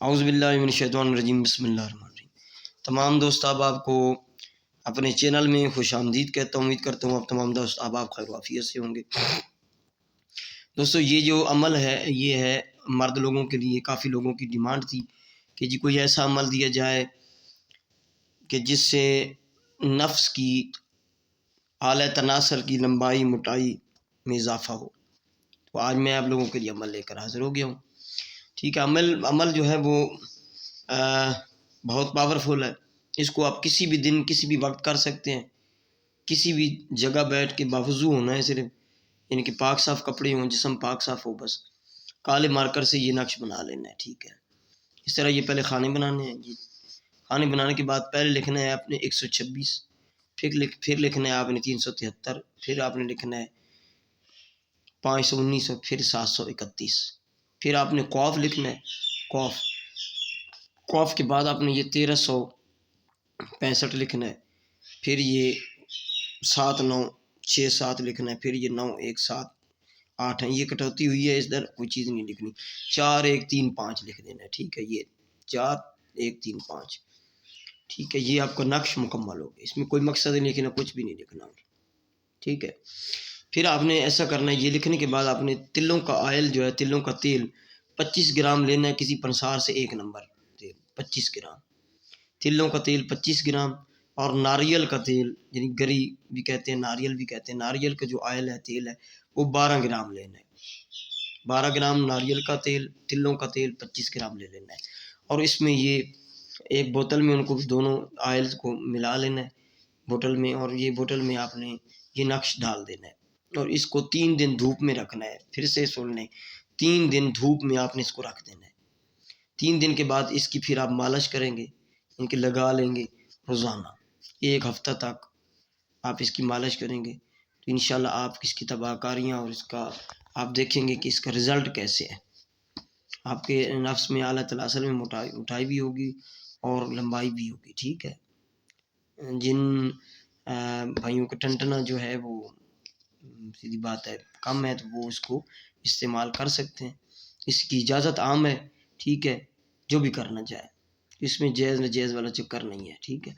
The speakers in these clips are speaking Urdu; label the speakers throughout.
Speaker 1: اعوذ باللہ من الشیطان الرجیم، بسم اللہ الرحمن الرحیم۔ تمام دوست احباب کو اپنے چینل میں خوش آمدید کہتا ہوں۔ امید کرتا ہوں اب تمام دوست احباب خیر و عافیت سے ہوں گے۔ دوستو یہ جو عمل ہے یہ ہے مرد لوگوں کے لیے، کافی لوگوں کی ڈیمانڈ تھی کہ جی کوئی ایسا عمل دیا جائے کہ جس سے نفس کی اعلیٰ تناسل کی لمبائی موٹائی میں اضافہ ہو، تو آج میں آپ لوگوں کے لیے عمل لے کر حاضر ہو گیا ہوں۔ ٹھیک ہے، عمل جو ہے وہ بہت پاورفل ہے۔ اس کو آپ کسی بھی دن کسی بھی وقت کر سکتے ہیں، کسی بھی جگہ بیٹھ کے باوضو ہونا ہے، صرف یعنی کہ پاک صاف کپڑے ہوں، جسم پاک صاف ہو، بس کالے مارکر سے یہ نقش بنا لینا ہے۔ ٹھیک ہے، اس طرح یہ پہلے کھانے بنانے ہیں جی۔ کھانے بنانے کے بعد پہلے لکھنا ہے آپ نے 126، پھر لکھنا ہے آپ نے 373، پھر آپ نے لکھنا ہے 519، پھر 731، پھر آپ نے قوف لکھنا ہے، قوف کے بعد آپ نے یہ 1365 لکھنا ہے، پھر یہ 7967 لکھنا ہے، پھر یہ 9178 ہے، یہ کٹوتی ہوئی ہے، اس در کوئی چیز نہیں لکھنی، 4135 لکھ دینا ہے۔ ٹھیک ہے، یہ 4135، ٹھیک ہے، یہ آپ کا نقش مکمل ہو گیا۔ اس میں کوئی مقصد نہیں لکھنا، کچھ بھی نہیں لکھنا، ٹھیک ہے۔ پھر آپ نے ایسا کرنا ہے، یہ لکھنے کے بعد آپ نے تلوں کا آئل جو ہے، تلوں کا تیل 25 گرام لینا ہے، کسی پنسار سے 1 نمبر تیل 25 گرام، تلوں کا تیل 25 گرام، اور ناریل کا تیل یعنی گری بھی کہتے ہیں، ناریل بھی کہتے ہیں، ناریل کا جو آئل ہے، تیل ہے، وہ 12 گرام لینا ہے، 12 گرام ناریل کا تیل، تلوں کا تیل 25 گرام لے لینا ہے، اور اس میں یہ ایک بوتل میں ان کو دونوں آئل کو ملا لینا ہے بوتل میں، اور یہ بوتل میں آپ نے یہ نقش ڈال دینا ہے، اور اس کو 3 دن دھوپ میں رکھنا ہے۔ پھر سے سن لیں، 3 دن دھوپ میں آپ نے اس کو رکھ دینا ہے۔ 3 دن کے بعد اس کی پھر آپ مالش کریں گے، ان کے لگا لیں گے روزانہ، 1 ہفتہ تک آپ اس کی مالش کریں گے، تو انشاءاللہ آپ اس کی تباہ کاریاں اور اس کا آپ دیکھیں گے کہ اس کا رزلٹ کیسے ہے۔ آپ کے نفس میں اعلیٰ تناسل میں موٹائی بھی ہوگی اور لمبائی بھی ہوگی۔ ٹھیک ہے، جن بھائیوں کا ٹنٹنا جو ہے وہ سیدھی بات ہے کم ہے، تو وہ اس کو استعمال کر سکتے ہیں، اس کی اجازت عام ہے۔ ٹھیک ہے، جو بھی کرنا چاہے، اس میں جائز ناجائز والا چکر نہیں ہے۔ ٹھیک ہے،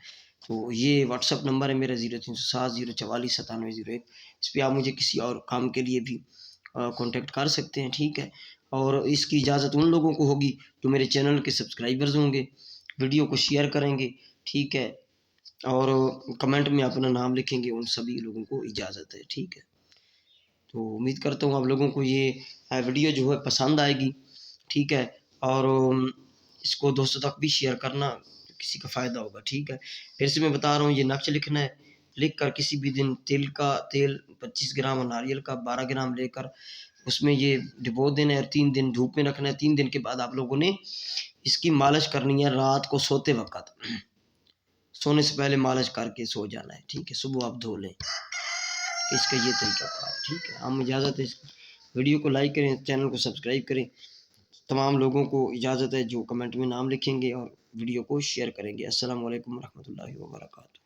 Speaker 1: تو یہ واٹس اپ نمبر ہے میرا 0307 044 9701، اس پہ آپ مجھے کسی اور کام کے لیے بھی کانٹیکٹ کر سکتے ہیں۔ ٹھیک ہے، اور اس کی اجازت ان لوگوں کو ہوگی جو میرے چینل کے سبسکرائبرز ہوں گے، ویڈیو کو شیئر کریں گے، ٹھیک ہے، اور کمنٹ میں اپنا نام لکھیں گے، ان سبھی لوگوں کو اجازت ہے۔ ٹھیک ہے، تو امید کرتا ہوں آپ لوگوں کو یہ ویڈیو جو ہے پسند آئے گی۔ ٹھیک ہے، اور اس کو دوستوں تک بھی شیئر کرنا، کسی کا فائدہ ہوگا۔ ٹھیک ہے، پھر سے میں بتا رہا ہوں، یہ نقش لکھنا ہے، لکھ کر کسی بھی دن تیل 25 گرام اور ناریل کا 12 گرام لے کر اس میں یہ ڈبو دینا ہے، اور 3 دن دھوپ میں رکھنا ہے۔ 3 دن کے بعد آپ لوگوں نے اس کی مالش کرنی ہے، رات کو سوتے وقت، سونے سے پہلے مالش کر کے سو جانا ہے۔ ٹھیک ہے، صبح آپ دھو لیں، اس کا یہ طریقہ کار۔ ٹھیک ہے، ہم اجازت ہے، اس ویڈیو کو لائک کریں، چینل کو سبسکرائب کریں، تمام لوگوں کو اجازت ہے جو کمنٹ میں نام لکھیں گے اور ویڈیو کو شیئر کریں گے۔ السلام علیکم ورحمۃ اللہ وبرکاتہ۔